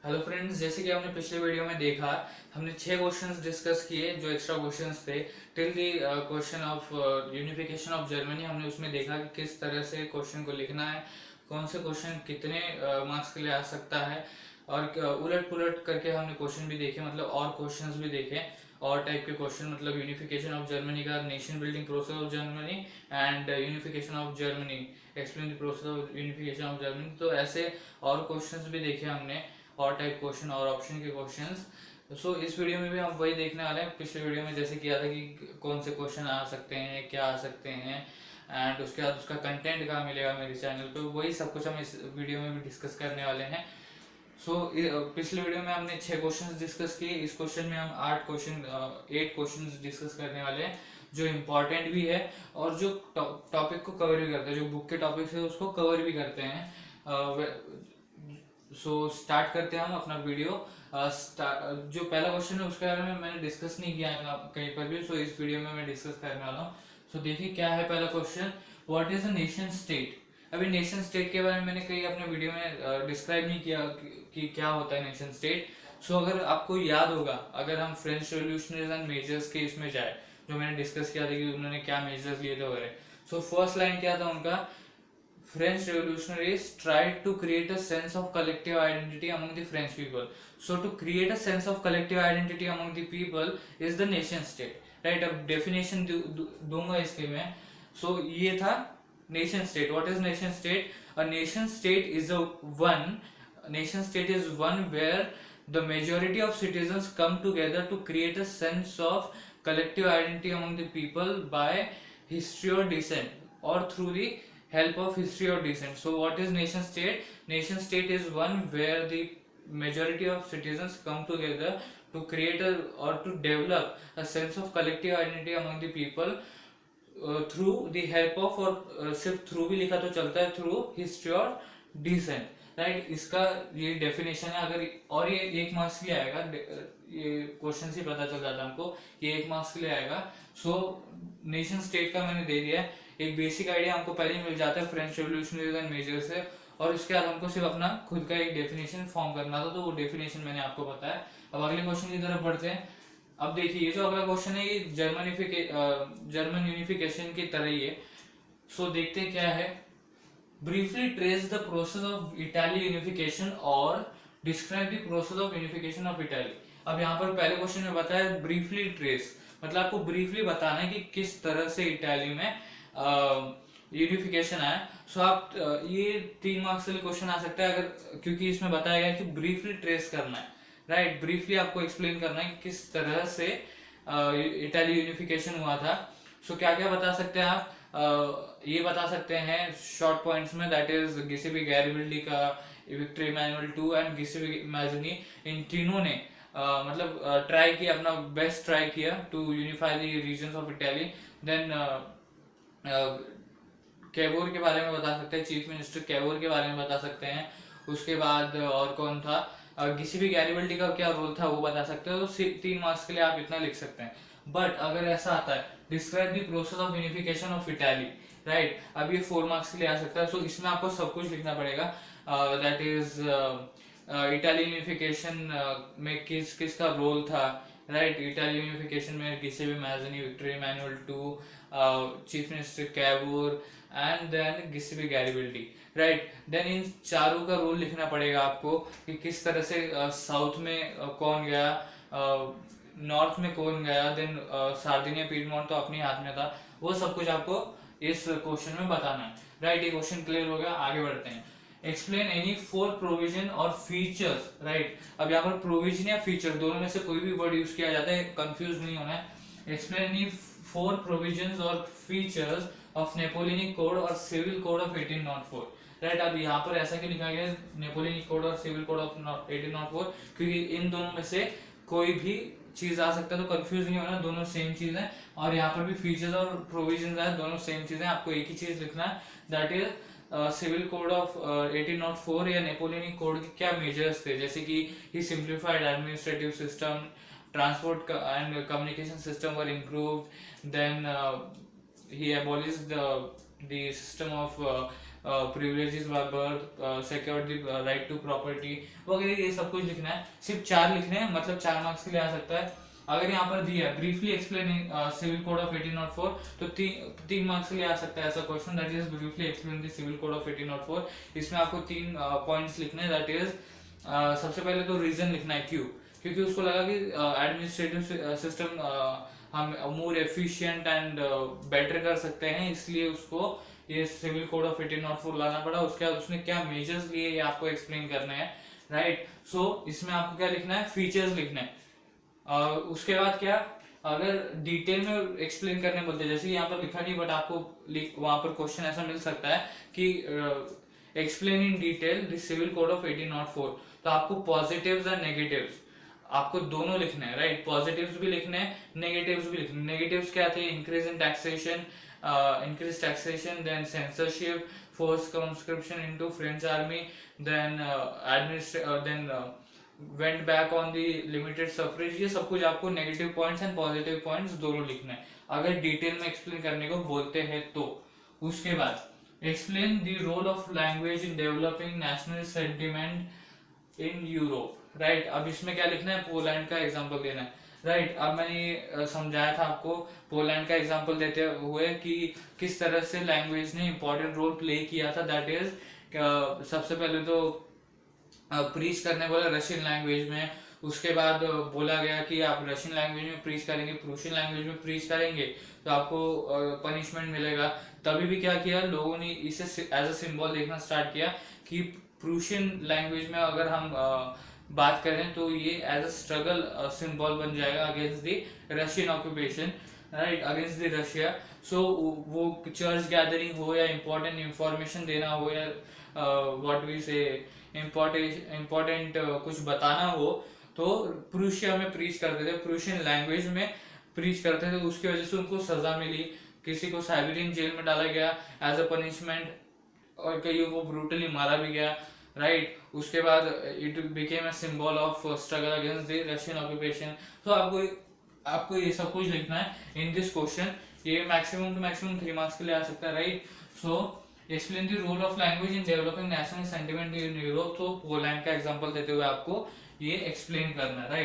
Hello friends, जैसे कि आपने पिछले वीडियो में देखा, हमने 6 क्वेश्चंस डिस्कस किए जो एक्स्ट्रा क्वेश्चंस थे till the question of unification of Germany. हमने उसमें देखा कि किस तरह से क्वेश्चन को लिखना है, कौन से क्वेश्चन कितने मार्क्स के लिए आ सकता है, और उलट पुलट करके हमने क्वेश्चन भी देखे, मतलब और क्वेश्चंस भी देखे और टाइप के क्वेश्चन, मतलब यूनिफिकेशन ऑफ जर्मनी का, nation building process of Germany and unification of Germany, explain the process of unification of Germany. तो ऐसे और क्वेश्चंस भी देखे हमने, और टाइप क्वेश्चन और ऑप्शन के क्वेश्चंस। सो इस वीडियो में भी हम वही देखने वाले हैं। पिछले वीडियो में जैसे किया था कि कौन से क्वेश्चन आ सकते हैं, क्या आ सकते हैं, एंड उसके बाद उसका कंटेंट कहाँ मिलेगा मेरे चैनल पे, वही सब कुछ हम इस वीडियो में भी डिस्कस करने वाले हैं। पिछले वीडियो में हमने 6 क्वेश्चंस डिस्कस किए। इस क्वेश्चन में हम 8 क्वेश्चंस डिस्कस करने वाले हैं जो इम्पोर्टेंट भी है और जो टॉपिक को कवर भी करते हैं, जो बुक के टॉपिक है उसको कवर भी करते हैं। स्टार्ट करते हैं हम अपना वीडियो। जो पहला क्वेश्चन है उसके बारे में मैंने डिस्कस नहीं किया है कहीं पर भी, इस वीडियो में मैं डिस्कस करने वाला हूँ। देखिए क्या है पहला question, what is a nation state. अभी नेशन स्टेट के बारे में मैंने कहीं अपने वीडियो में डिस्क्राइब नहीं किया कि क्या होता है नेशन स्टेट। अगर आपको याद होगा, अगर हम फ्रेंच रेवोल्यूशनरीज एंड मेजर्स के इसमें जाए, जो मैंने डिस्कस किया था कि उन्होंने क्या मेजर्स लिए थे वगैरह। फर्स्ट लाइन क्या था उनका, French revolutionaries tried to create a sense of collective identity among the French people. So to create a sense of collective identity among the people is the nation state. Right? अब definition दूंगा इसके में। ये था nation state. What is nation state? A nation state is nation state is one where the majority of citizens come together to create a sense of collective identity among the people by history or descent, or through the help of history or descent. What is nation state? Nation state is one where the majority of citizens come together to create or to develop a sense of collective identity among the people through the help of, और सिर्फ through भी लिखा तो चलता है, through history और decent. Right, इसका ये डेफिनेशन है। अगर और ये 1 मार्क्स के लिए आएगा, ये क्वेश्चन से पता चल जाता है हमको, ये 1 मार्क्स के लिए आएगा। नेशन स्टेट का मैंने दे दिया है, एक बेसिक आइडिया हमको पहले ही मिल जाता है फ्रेंच रेवोल्यूशनरीज एंड मेजर से, और उसके बाद हमको सिर्फ अपना खुद का एक डेफिनेशन फॉर्म करना था, तो वो डेफिनेशन मैंने आपको बताया। अब अगले क्वेश्चन की तरफ बढ़ते हैं। अब देखिए, ये जो अगला क्वेश्चन है ये जर्मन यूनिफिकेशन की तरह ही है। देखते हैं क्या है। Briefly trace the process of Italy unification और describe the process of unification of Italy. अब यहाँ पर पहले क्वेश्चन में बताया ब्रीफली ट्रेस, मतलब आपको ब्रीफली बताना है कि किस तरह से इटाली में यूनिफिकेशन आया। आप ये 3 मार्क्स के लिए क्वेश्चन आ सकता है, अगर क्योंकि इसमें बताया गया कि ब्रीफली ट्रेस करना है। राइट, ब्रीफली आपको एक्सप्लेन करना है कि किस तरह से इटाली यूनिफिकेशन हुआ था। क्या क्या बता सकते हैं आप, ये बता सकते हैं शॉर्ट पॉइंट्स में, दैट इज गिसेपी गैरिबल्डी का, Victor Emmanuel two and Giuseppe Mazzini, इन तीनों ने मतलब ट्राई किया, अपना बेस्ट ट्राई किया to unify the regions of Italy. Then Cavour के बारे में बता सकते हैं, चीफ मिनिस्टर कैवोर के बारे में बता सकते हैं। उसके बाद और कौन था, गिसेपी गैरिबल्डी का क्या रोल था वो बता सकते हो। 3 मार्क्स के लिए आप इतना लिख सकते हैं। बट अगर ऐसा आता है describe the process of unification of Italy, right, अब ये 4 मार्क्स के लिए आ सकता है। इसमें आपको सब कुछ लिखना पड़ेगा, दैट इज इटाली यूनिफिकेशन में किस किस का रोल था। राइट, इटाली यूनिफिकेशन में Giuseppe Mazzini, Victor Emmanuel two, chief minister Cavour and then Giuseppe Garibaldi. Right, then इन चारों का रोल लिखना पड़ेगा आपको कि किस तरह से साउथ में कौन गया, नॉर्थ में कौन गया, देन सार्डिनिया पीडमोंट तो अपने हाथ में था। वो सब कुछ आपको इस क्वेश्चन में बताना है। राइट, ये क्वेश्चन क्लियर हो गया, आगे बढ़ते हैं। एक्सप्लेन एनी 4 प्रोविजन और फीचर्स। राइट, अब यहाँ पर प्रोविजन या फीचर दोनों में से कोई भी वर्ड यूज किया जाता है, कंफ्यूज नहीं होना है। एक्सप्लेन एनी 4 प्रोविजन और फीचर्स ऑफ नेपोलियनिक कोड और सिविल कोड ऑफ 1804। राइट, अब यहाँ पर ऐसा क्यों लिखा गया नेपोलियनिक कोड और सिविल कोड ऑफ 1804, क्योंकि इन दोनों में से कोई भी चीज आ सकता है, तो कंफ्यूज नहीं होना, दोनों सेम चीज है। और यहाँ पर भी फीचर्स और प्रोविजन है, दोनों सेम चीज है, आपको एक ही चीज लिखना है, that is civil code of 1804 या नेपोलियनिक कोड के क्या मेजर्स थे, जैसे कि ही simplified administrative system, transport and communication system were improved, then he abolished the system of privileges by birth, secured the right to property वगैरह, ये सब कुछ लिखना है। सिर्फ 4 लिखने हैं, मतलब 4 मार्क्स के लिए आ सकता है। अगर यहाँ पर दिया है briefly explain civil code of 1804, तो 3 मार्क्स के लिए आ सकता है ऐसा question, that is briefly explain the civil code of 1804। इसमें आपको 3 पॉइंट्स लिखने हैं, दैट इज सबसे पहले तो रीजन लिखना है क्यों, क्योंकि उसको लगा कि एडमिनिस्ट्रेटिव सिस्टम हम मोर एफिशिएंट एंड बेटर कर सकते हैं, इसलिए उसको ये सिविल कोड ऑफ 1804 लाना पड़ा। उसके बाद उसने क्या मेजर्स लिए ये आपको एक्सप्लेन करना है, राइट। सो इसमें आपको क्या लिखना है, फीचर्स लिखना है। उसके बाद क्या, अगर डिटेल में एक्सप्लेन करने बोलते हैं, जैसे यहाँ पर लिखा नहीं बट आपको वहां पर क्वेश्चन ऐसा मिल सकता है कि explain in detail the civil code of 1804, तो आपको पॉजिटिव्स और नेगेटिव्स आपको दोनों लिखने हैं, राइट। पॉजिटिव्स भी लिखने हैं, नेगेटिव्स भी लिखने हैं। नेगेटिव्स क्या थे, increase in taxation, increased taxation, then censorship, forced conscription into French army, then went back on the limited suffrage। ये सब कुछ आपको negative points and positive points दोनों लिखना है, अगर डिटेल में एक्सप्लेन करने को बोलते हैं तो। उसके बाद explain the role of language in developing national sentiment in Europe, right. अब इसमें क्या लिखना है, पोलैंड का एग्जांपल देना है, राइट। अब मैंने समझाया था आपको पोलैंड का एग्जांपल देते हुए कि किस तरह से लैंग्वेज ने इंपॉर्टेंट रोल प्ले किया था, दैट इज सबसे पहले तो प्रीच करने बोला रशियन लैंग्वेज में, उसके बाद बोला गया कि आप रशियन लैंग्वेज में प्रीच करेंगे, प्रूशियन लैंग्वेज में प्रीच करेंगे तो आपको पनिशमेंट मिलेगा। तभी भी क्या किया लोगों ने, इसे एज अ सिंबल देखना स्टार्ट किया कि प्रूशियन लैंग्वेज में अगर हम बात करें तो ये एज अ स्ट्रगल सिंबल बन जाएगा against the Russian occupation, right, against the Russia. So वो चर्च गैदरिंग हो या इम्पोर्टेंट इंफॉर्मेशन देना हो या व्हाट वी से इम्पोर्टेंट कुछ बताना हो, तो प्रूशिया में प्रीच करते थे, प्रूशियन लैंग्वेज में प्रीच करते थे। उसकी वजह से उनको सजा मिली, किसी को साइबेरियन जेल में डाला गया एज अ पनिशमेंट, और कईयों को ब्रूटली मारा भी गया, राइट। उसके बाद it became a symbol of struggle against the Russian occupation. तो आपको ये सब कुछ लिखना है इन दिस क्वेश्चन। ये मैक्सिमम टू मैक्सिमम 3 मार्क्स के लिए आ सकता है, right. So explain the role of language in developing national sentiment in Europe, तो पोलैंड का एग्जांपल देते हुए आपको ये एक्सप्लेन करना है, राइट।